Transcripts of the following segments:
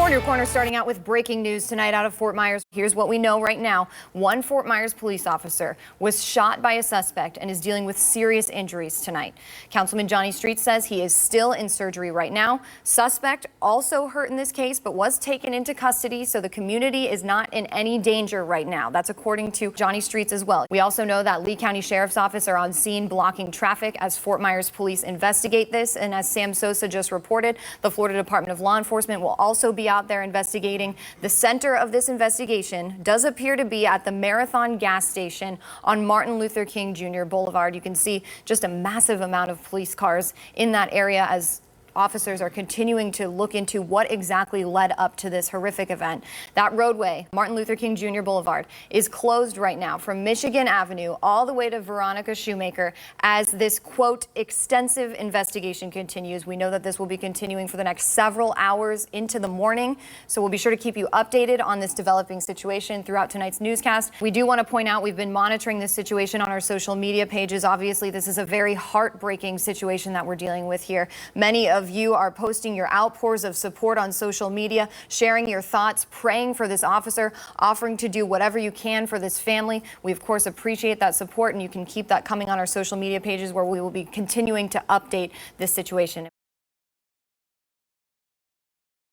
For your corner, starting out with breaking news tonight out of Fort Myers. Here's what we know right now. One Fort Myers police officer was shot by a suspect and is dealing with serious injuries tonight. Councilman Johnny Street says he is still in surgery right now. Suspect also hurt in this case, but was taken into custody, so the community is not in any danger right now. That's according to Johnny Streets as well. We also know that Lee County Sheriff's Office are on scene blocking traffic as Fort Myers police investigate this. And as Sam Sosa just reported, the Florida Department of Law Enforcement will also be out there investigating. The center of this investigation does appear to be at the Marathon gas station on Martin Luther King Jr. Boulevard. You can see just a massive amount of police cars in that area as officers are continuing to look into what exactly led up to this horrific event. That roadway, Martin Luther King Jr. Boulevard, is closed right now from Michigan Avenue all the way to Veronica Shoemaker as this, quote, extensive investigation continues. We know that this will be continuing for the next several hours into the morning, so we'll be sure to keep you updated on this developing situation throughout tonight's newscast. We do want to point out we've been monitoring this situation on our social media pages. Obviously, this is a very heartbreaking situation that we're dealing with here. Many of you are posting your outpours of support on social media, sharing your thoughts, praying for this officer, offering to do whatever you can for this family. We, of course, appreciate that support, and you can keep that coming on our social media pages where we will be continuing to update this situation.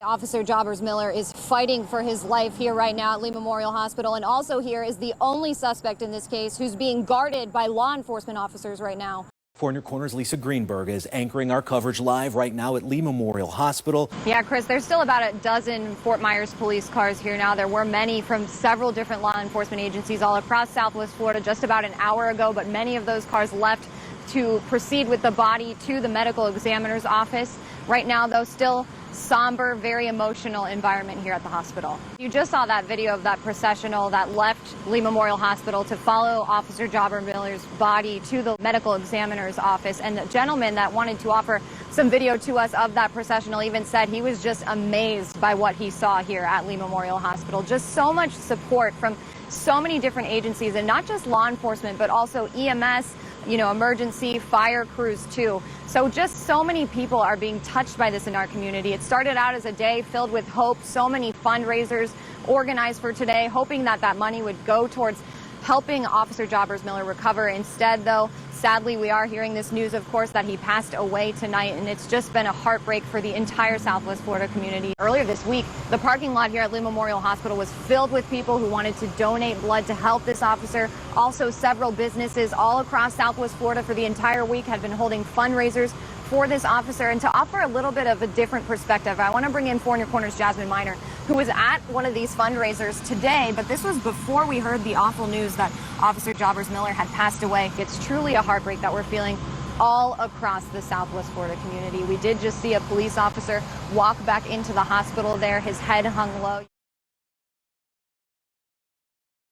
Officer Jobbers Miller is fighting for his life here right now at Lee Memorial Hospital, and also here is the only suspect in this case who's being guarded by law enforcement officers right now. For Your Corner's Lisa Greenberg is anchoring our coverage live right now at Lee Memorial Hospital. Yeah, Chris, there's still about a dozen Fort Myers police cars here now. There were many from several different law enforcement agencies all across Southwest Florida just about an hour ago, but many of those cars left to proceed with the body to the medical examiner's office. Right now, though, still somber, very emotional environment here at the hospital. You just saw that video of that processional that left Lee Memorial Hospital to follow Officer Jobbers Miller's body to the medical examiner's office. And the gentleman that wanted to offer some video to us of that processional even said he was just amazed by what he saw here at Lee Memorial Hospital. Just so much support from so many different agencies, and not just law enforcement, but also EMS, emergency fire crews too. So just so many people are being touched by this in our community. It started out as a day filled with hope. So many fundraisers organized for today, hoping that that money would go towards helping Officer Jobbers Miller recover. Instead, though, sadly, we are hearing this news, of course, that he passed away tonight, and it's just been a heartbreak for the entire Southwest Florida community. Earlier this week, the parking lot here at Lee Memorial Hospital was filled with people who wanted to donate blood to help this officer. Also, several businesses all across Southwest Florida for the entire week had been holding fundraisers for this officer. And to offer a little bit of a different perspective, I want to bring in For Your Corner's Jasmine Miner, who was at one of these fundraisers today, but this was before we heard the awful news that Officer Jobbers Miller had passed away. It's truly a heartbreak that we're feeling all across the Southwest Florida community. We did just see a police officer walk back into the hospital there, his head hung low.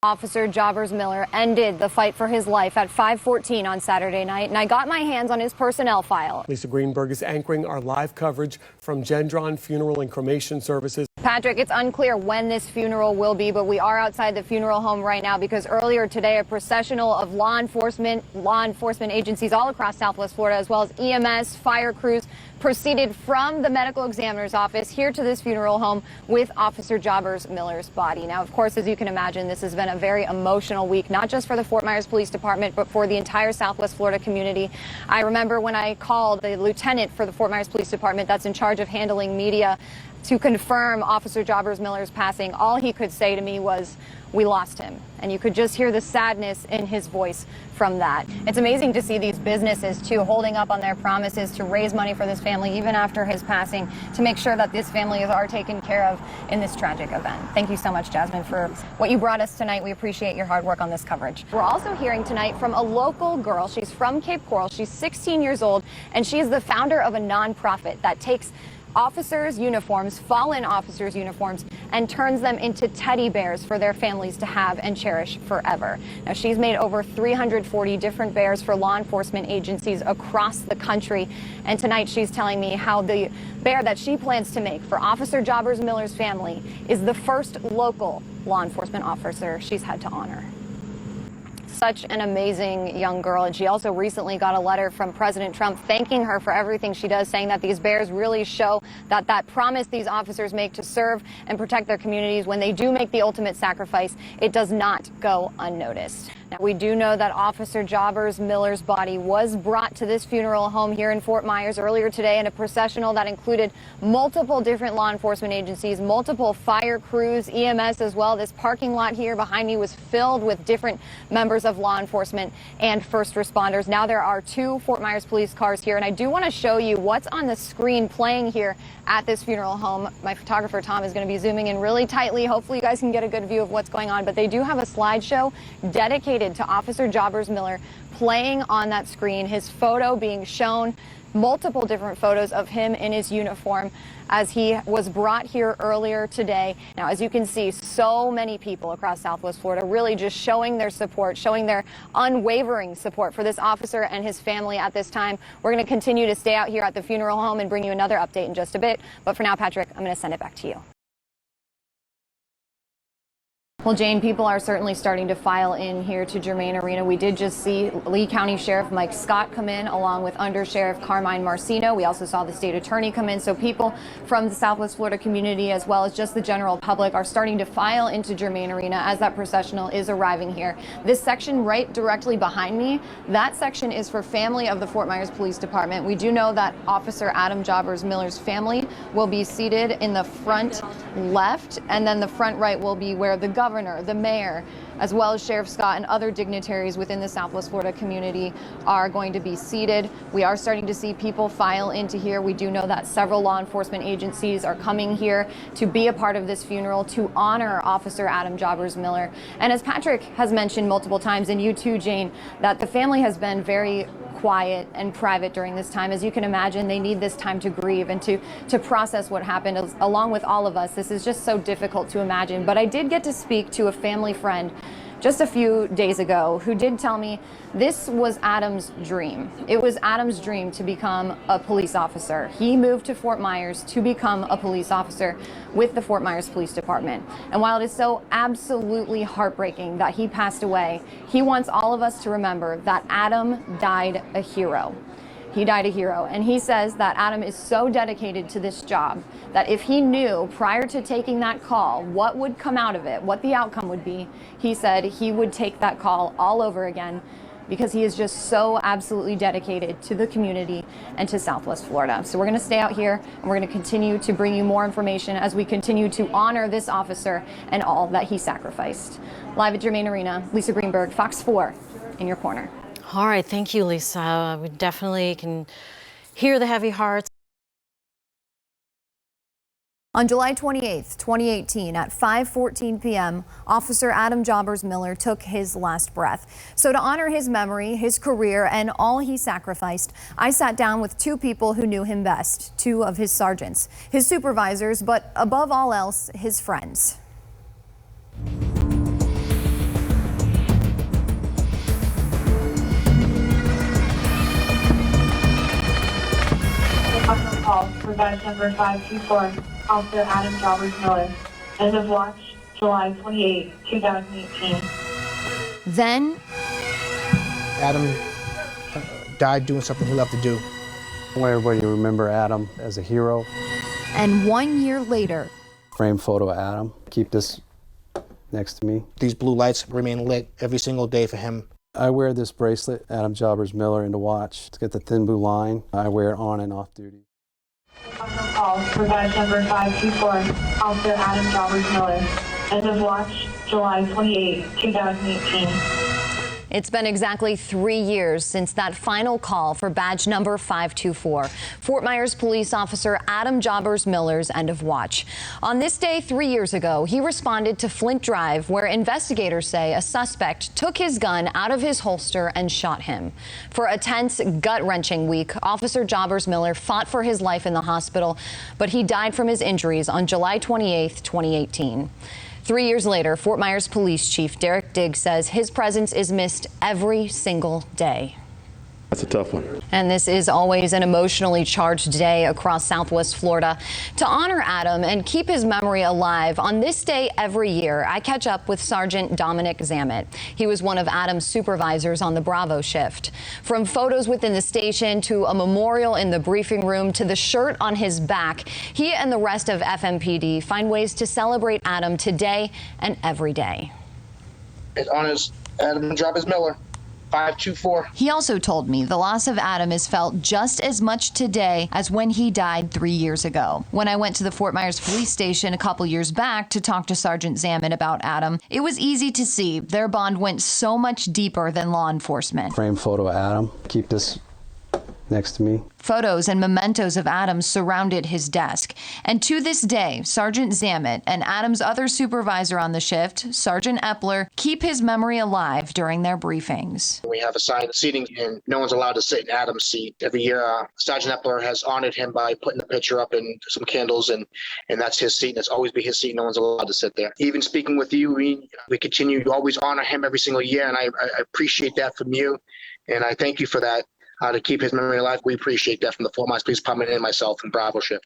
Officer Jobbers Miller ended the fight for his life at 5:14 on Saturday night, and I got my hands on his personnel file. Lisa Greenberg is anchoring our live coverage from Gendron Funeral and Cremation Services. Patrick, it's unclear when this funeral will be, but we are outside the funeral home right now because earlier today a processional of law enforcement agencies all across Southwest Florida, as well as EMS, fire crews, proceeded from the medical examiner's office here to this funeral home with Officer Jobbers Miller's body. Now, of course, as you can imagine, this has been a very emotional week, not just for the Fort Myers Police Department, but for the entire Southwest Florida community. I remember when I called the lieutenant for the Fort Myers Police Department that's in charge of handling media to confirm Officer Jobbers Miller's passing, all he could say to me was, "We lost him." And you could just hear the sadness in his voice from that. It's amazing to see these businesses, too, holding up on their promises to raise money for this family, even after his passing, to make sure that this family are taken care of in this tragic event. Thank you so much, Jasmine, for what you brought us tonight. We appreciate your hard work on this coverage. We're also hearing tonight from a local girl. She's from Cape Coral. She's 16 years old, and she is the founder of a nonprofit that takes officers' uniforms, fallen officers' uniforms, and turns them into teddy bears for their families to have and cherish forever. Now, she's made over 340 different bears for law enforcement agencies across the country. And tonight she's telling me how the bear that she plans to make for Officer Jobbers Miller's family is the first local law enforcement officer she's had to honor. Such an amazing young girl, and she also recently got a letter from President Trump thanking her for everything she does, saying that these bears really show that promise these officers make to serve and protect their communities, when they do make the ultimate sacrifice, it does not go unnoticed. Now, we do know that Officer Jobbers Miller's body was brought to this funeral home here in Fort Myers earlier today in a processional that included multiple different law enforcement agencies, multiple fire crews, EMS as well. This parking lot here behind me was filled with different members of law enforcement and first responders. Now there are 2 Fort Myers police cars here, and I do want to show you what's on the screen playing here at this funeral home. My photographer Tom is going to be zooming in really tightly. Hopefully you guys can get a good view of what's going on, but they do have a slideshow dedicated to Officer Jobbers Miller playing on that screen, his photo being shown, multiple different photos of him in his uniform as he was brought here earlier today. Now, as you can see, so many people across Southwest Florida really just showing their support, showing their unwavering support for this officer and his family at this time. We're going to continue to stay out here at the funeral home and bring you another update in just a bit. But for now, Patrick, I'm going to send it back to you. Well, Jane, people are certainly starting to file in here to Germain Arena. We did just see Lee County Sheriff Mike Scott come in, along with Under Sheriff Carmine Marcino. We also saw the state attorney come in. So people from the Southwest Florida community, as well as just the general public, are starting to file into Germain Arena as that processional is arriving here. This section right directly behind me, that section is for family of the Fort Myers Police Department. We do know that Officer Adam Jobbers Miller's family will be seated in the front left, and then the front right will be where the governor, the mayor, as well as Sheriff Scott and other dignitaries within the Southwest Florida community are going to be seated. We are starting to see people file into here. We do know that several law enforcement agencies are coming here to be a part of this funeral to honor Officer Adam Jobbers Miller. And as Patrick has mentioned multiple times, and you too, Jane, that the family has been very quiet and private during this time. As you can imagine, they need this time to grieve and to process what happened along with all of us. This is just so difficult to imagine. But I did get to speak to a family friend just a few days ago who did tell me this was Adam's dream. It was Adam's dream to become a police officer. He moved to Fort Myers to become a police officer with the Fort Myers Police Department. And while it is so absolutely heartbreaking that he passed away, he wants all of us to remember that Adam died a hero. He died a hero, and he says that Adam is so dedicated to this job that if he knew prior to taking that call what would come out of it, what the outcome would be, he said he would take that call all over again, because he is just so absolutely dedicated to the community and to Southwest Florida. So we're going to stay out here, and we're going to continue to bring you more information as we continue to honor this officer and all that he sacrificed. Live at Germain Arena, Lisa Greenberg, Fox 4, in your corner. All right, thank you, Lisa. We definitely can hear the heavy hearts. On July 28th, 2018, at 5:14 p.m., Officer Adam Jobbers Miller took his last breath. So to honor his memory, his career, and all he sacrificed, I sat down with 2 people who knew him best, 2 of his sergeants, his supervisors, but above all else, his friends. Call for badge number 524, Officer Adam Jobbers Miller. End of watch, July 28, 2018. Then Adam died doing something he loved to do. I want everybody to remember Adam as a hero. And 1 year later, Frame photo of Adam. Keep this next to me. These blue lights remain lit every single day for him. I wear this bracelet, Adam Jobbers Miller, in the watch. It's got the thin blue line. I wear it on and off duty. Call for badge number 524, Officer Adam Jobbers Miller. End of watch, July 28, 2018. it's been exactly 3 years since that final call for badge number 524, Fort Myers police officer Adam Jobbers Miller's end of watch. On this day 3 years ago, he responded to Flint Drive, where investigators say a suspect took his gun out of his holster and shot him. For a tense, gut-wrenching week, Officer Jobbers Miller fought for his life in the hospital, but he died from his injuries on July 28, 2018. 3 years later, Fort Myers Police Chief Derek Diggs says his presence is missed every single day. That's a tough one. And this is always an emotionally charged day across Southwest Florida. To honor Adam and keep his memory alive, on this day every year, I catch up with Sergeant Dominic Zammit. He was one of Adam's supervisors on the Bravo shift. From photos within the station to a memorial in the briefing room to the shirt on his back, he and the rest of FMPD find ways to celebrate Adam today and every day. It honors Adam Jarvis Miller. 524. He also told me the loss of Adam is felt just as much today as when he died 3 years ago. When I went to the Fort Myers police station a couple years back to talk to Sergeant Zammit about Adam, it was easy to see their bond went so much deeper than law enforcement. Frame photo of Adam. Keep this next to me. Photos and mementos of Adam surrounded his desk. And to this day, Sergeant Zammit and Adam's other supervisor on the shift, Sergeant Epler, keep his memory alive during their briefings. We have assigned seating, and no one's allowed to sit in Adam's seat. Every year, Sergeant Epler has honored him by putting the picture up and some candles, and that's his seat. That's always be his seat. No one's allowed to sit there. Even speaking with you, we continue to always honor him every single year, and I appreciate that from you, and I thank you for that. To keep his memory alive, we appreciate that from the Fort Myers Police Department and myself and Bravo shift.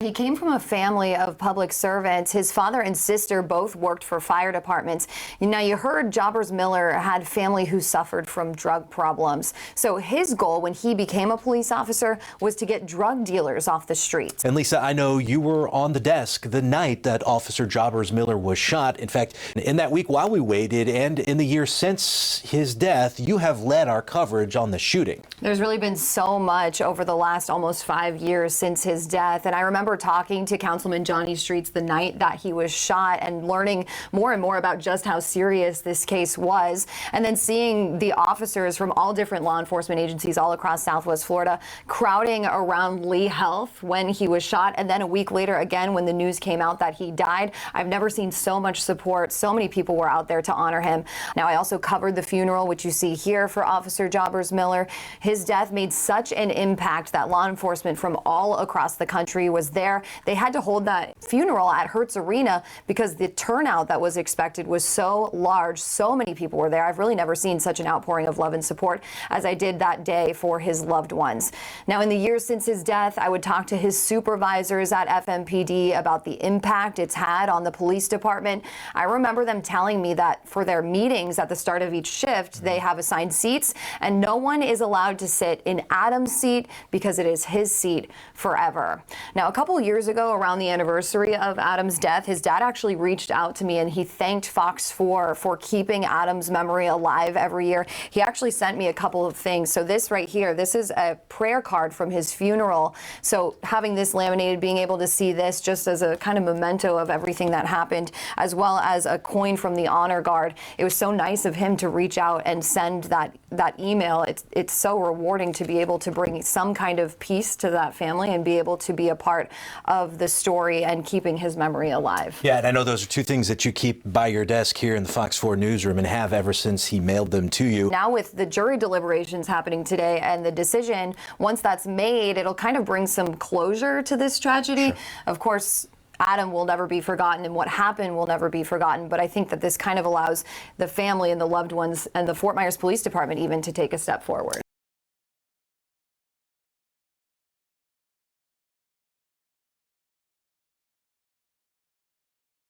He came from a family of public servants. His father and sister both worked for fire departments. Now, you heard Jobbers Miller had family who suffered from drug problems. So his goal when he became a police officer was to get drug dealers off the streets. And Lisa, I know you were on the desk the night that Officer Jobbers Miller was shot. In fact, in that week while we waited and in the years since his death, you have led our coverage on the shooting. There's really been so much over the last almost 5 years since his death. And I remember talking to Councilman Johnny Streets the night that he was shot and learning more and more about just how serious this case was. And then seeing the officers from all different law enforcement agencies all across Southwest Florida crowding around Lee Health when he was shot. And then a week later, again, when the news came out that he died, I've never seen so much support. So many people were out there to honor him. Now, I also covered the funeral, which you see here for Officer Jobbers Miller. His death made such an impact that law enforcement from all across the country was there. They had to hold that funeral at Hertz Arena because the turnout that was expected was so large. So many people were there. I've really never seen such an outpouring of love and support as I did that day for his loved ones. Now, in the years since his death, I would talk to his supervisors at FMPD about the impact it's had on the police department. I remember them telling me that for their meetings at the start of each shift, they have assigned seats and no one is allowed to sit in Adam's seat because it is his seat forever. Now, a couple years ago, around the anniversary of Adam's death, his dad actually reached out to me and he thanked Fox 4 for keeping Adam's memory alive every year. He actually sent me a couple of things. So this right here, this is a prayer card from his funeral. So having this laminated, being able to see this just as a kind of memento of everything that happened, as well as a coin from the honor guard. It was so nice of him to reach out and send that email. It's so rewarding to be able to bring some kind of peace to that family and be able to be a part of the story and keeping his memory alive. Yeah, and I know those are two things that you keep by your desk here in the Fox 4 newsroom and have ever since he mailed them to you. Now with the jury deliberations happening today and the decision, once that's made, it'll kind of bring some closure to this tragedy. Sure. Of course, Adam will never be forgotten and what happened will never be forgotten. But I think that this kind of allows the family and the loved ones and the Fort Myers Police Department even to take a step forward.